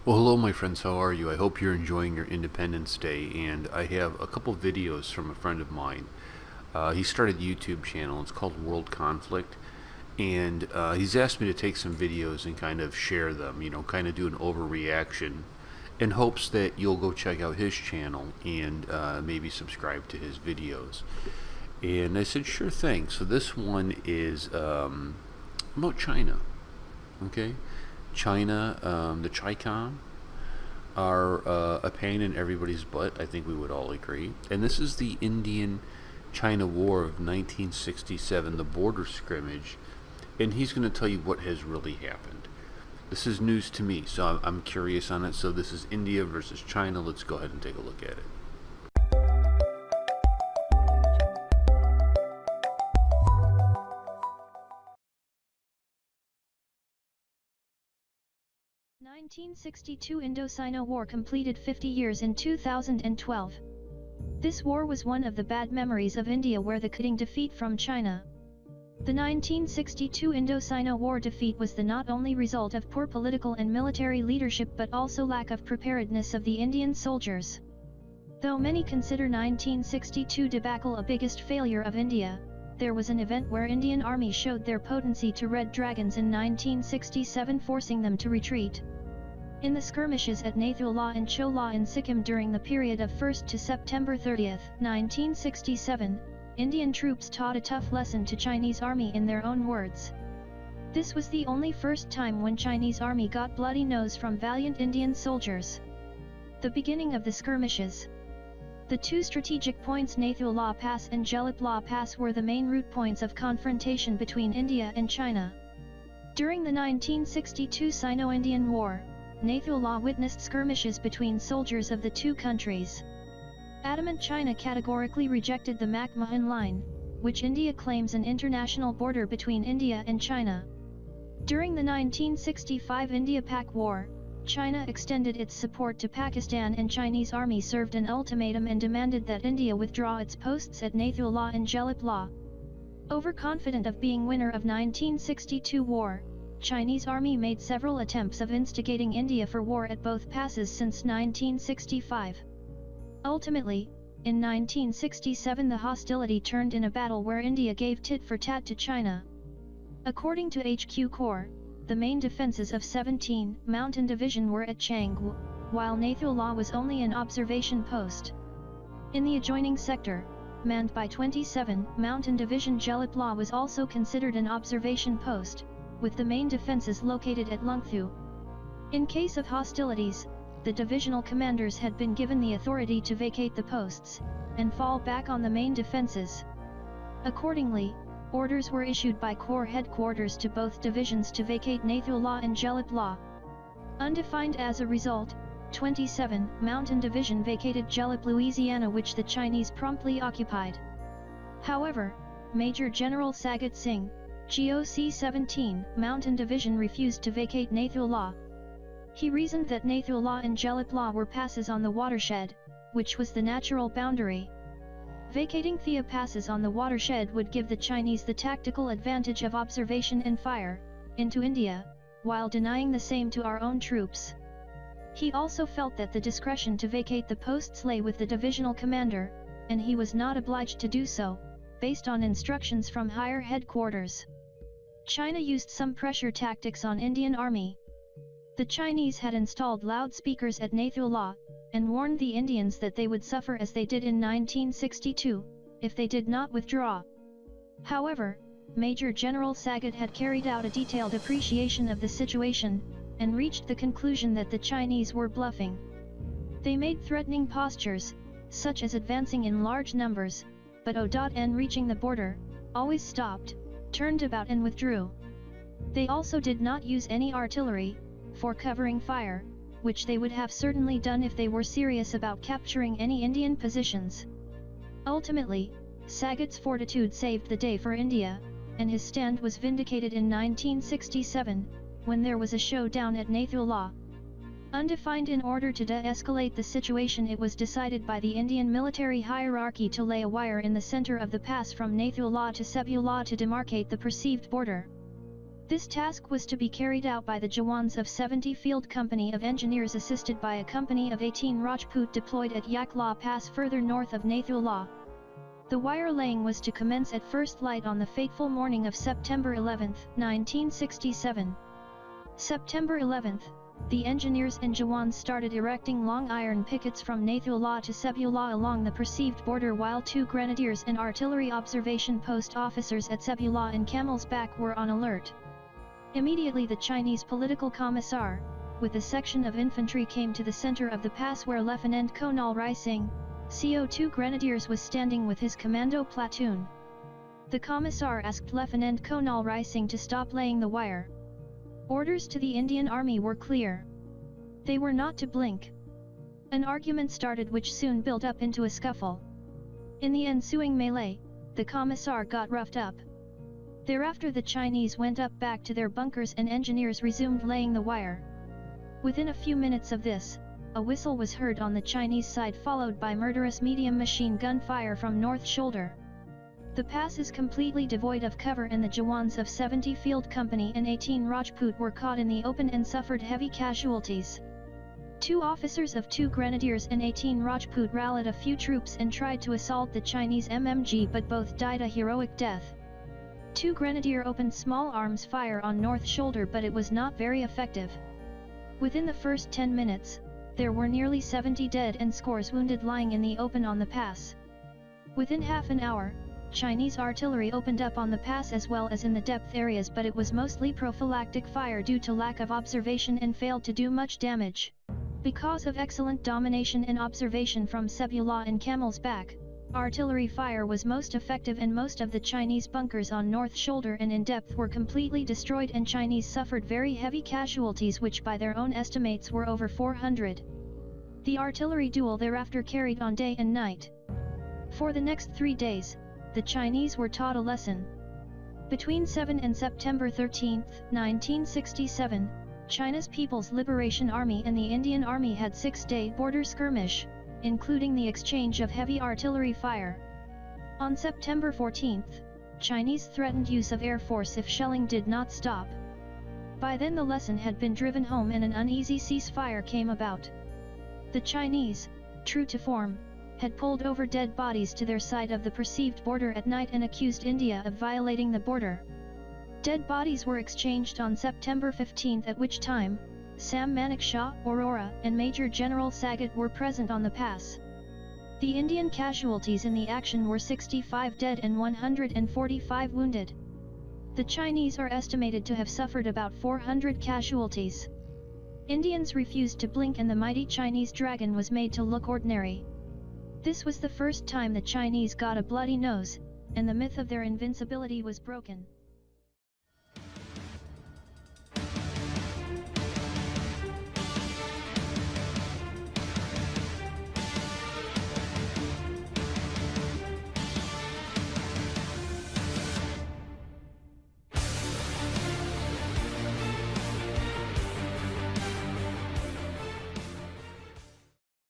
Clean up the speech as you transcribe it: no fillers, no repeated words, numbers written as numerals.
Well, hello, my friends. How are you? I hope you're enjoying your Independence Day. And I have a couple videos from a friend of mine. He started a YouTube channel. It's called World Conflict. And he's asked me to take some videos and kind of share them, kind of do an overreaction in hopes that you'll go check out his channel and maybe subscribe to his videos. And I said, sure thing. So this one is about China. Okay? China, the Chi-Com are a pain in everybody's butt. I think we would all agree. And this is the Indian-China War of 1967, the border skirmish. And he's going to tell you what has really happened. This is news to me, so I'm curious on it. So this is India versus China. Let's go ahead and take a look at it. 1962 Indo-Sino War completed 50 years in 2012. This war was one of the bad memories of India, where the cutting defeat from China. The 1962 Indo-Sino War defeat was the not only result of poor political and military leadership but also lack of preparedness of the Indian soldiers. Though many consider 1962 debacle a biggest failure of India, there was an event where Indian Army showed their potency to Red Dragons in 1967, forcing them to retreat. In the skirmishes at Nathula and Chola in Sikkim during the period of 1st to September 30, 1967, Indian troops taught a tough lesson to Chinese Army in their own words. This was the only first time when Chinese Army got bloody nose from valiant Indian soldiers. The beginning of the skirmishes. The two strategic points Nathula Pass and Jelipla Pass were the main route points of confrontation between India and China. During the 1962 Sino-Indian War, Nathula witnessed skirmishes between soldiers of the two countries. Adamant China categorically rejected the McMahon Line, which India claims an international border between India and China. During the 1965 India-Pak War, China extended its support to Pakistan, and Chinese Army served an ultimatum and demanded that India withdraw its posts at Nathula and Jelipla. Overconfident of being winner of 1962 war, Chinese Army made several attempts of instigating India for war at both passes since 1965. Ultimately, in 1967 the hostility turned in a battle where India gave tit for tat to China. According to HQ Corps, the main defenses of 17 Mountain Division were at Changwu, while Nathula was only an observation post. In the adjoining sector, manned by 27 Mountain Division, Jelipla was also considered an observation post, with the main defenses located at Lungthu. In case of hostilities, the divisional commanders had been given the authority to vacate the posts, and fall back on the main defenses. Accordingly, orders were issued by Corps headquarters to both divisions to vacate Nathula and Jelipla. Undefined as a result, 27 Mountain Division vacated Jelip, Louisiana, which the Chinese promptly occupied. However, Major General Sagat Singh, GOC 17 Mountain Division refused to vacate Nathula. He reasoned that Nathula and Jelipla were passes on the watershed, which was the natural boundary. Vacating Thea passes on the watershed would give the Chinese the tactical advantage of observation and fire into India, while denying the same to our own troops. He also felt that the discretion to vacate the posts lay with the divisional commander, and he was not obliged to do so, based on instructions from higher headquarters. China used some pressure tactics on Indian Army. The Chinese had installed loudspeakers at Nathula, and warned the Indians that they would suffer as they did in 1962, if they did not withdraw. However, Major General Sagat had carried out a detailed appreciation of the situation, and reached the conclusion that the Chinese were bluffing. They made threatening postures, such as advancing in large numbers, but ON reaching the border, always stopped, turned about and withdrew. They also did not use any artillery, for covering fire, which they would have certainly done if they were serious about capturing any Indian positions. Ultimately, Sagat's fortitude saved the day for India, and his stand was vindicated in 1967, when there was a showdown at Nathula. Undefined. In order to de-escalate the situation, it was decided by the Indian military hierarchy to lay a wire in the center of the pass from Nathula to Sebula to demarcate the perceived border. This task was to be carried out by the Jawans of 70 Field Company of Engineers assisted by a company of 18 Rajput deployed at Yakla Pass further north of Nathula. The wire laying was to commence at first light on the fateful morning of September 11, 1967. September 11, the engineers and Jawans started erecting long iron pickets from Nathula to Sebula along the perceived border, while 2 grenadiers and artillery observation post officers at Sebula and Camel's Back were on alert. Immediately the Chinese political commissar, with a section of infantry, came to the center of the pass where Lieutenant Colonel Rising, CO2 Grenadiers, was standing with his commando platoon. The commissar asked Lieutenant Colonel Rising to stop laying the wire. Orders to the Indian Army were clear. They were not to blink. An argument started which soon built up into a scuffle. In the ensuing melee, the commissar got roughed up. Thereafter the Chinese went up back to their bunkers and engineers resumed laying the wire. Within a few minutes of this, a whistle was heard on the Chinese side, followed by murderous medium machine gun fire from North Shoulder. The pass is completely devoid of cover and the Jawans of 70 Field Company and 18 Rajput were caught in the open and suffered heavy casualties. 2 officers of 2 grenadiers and 18 Rajput rallied a few troops and tried to assault the Chinese MMG, but both died a heroic death. 2 grenadier opened small arms fire on North Shoulder, but it was not very effective. Within the first 10 minutes, there were nearly 70 dead and scores wounded lying in the open on the pass. Within half an hour, Chinese artillery opened up on the pass as well as in the depth areas, but it was mostly prophylactic fire due to lack of observation and failed to do much damage. Because of excellent domination and observation from Sebula and Camel's Back, artillery fire was most effective and most of the Chinese bunkers on North Shoulder and in depth were completely destroyed, and Chinese suffered very heavy casualties which by their own estimates were over 400. The artillery duel thereafter carried on day and night. For the next 3 days, the Chinese were taught a lesson. Between 7 and September 13, 1967, China's People's Liberation Army and the Indian Army had 6-day border skirmish, including the exchange of heavy artillery fire. On September 14, Chinese threatened use of air force if shelling did not stop. By then the lesson had been driven home and an uneasy ceasefire came about. The Chinese, true to form, had pulled over dead bodies to their side of the perceived border at night and accused India of violating the border. Dead bodies were exchanged on September 15, at which time, Sam Manekshaw, Aurora, and Major General Sagat were present on the pass. The Indian casualties in the action were 65 dead and 145 wounded. The Chinese are estimated to have suffered about 400 casualties. Indians refused to blink and the mighty Chinese dragon was made to look ordinary. This was the first time the Chinese got a bloody nose, and the myth of their invincibility was broken.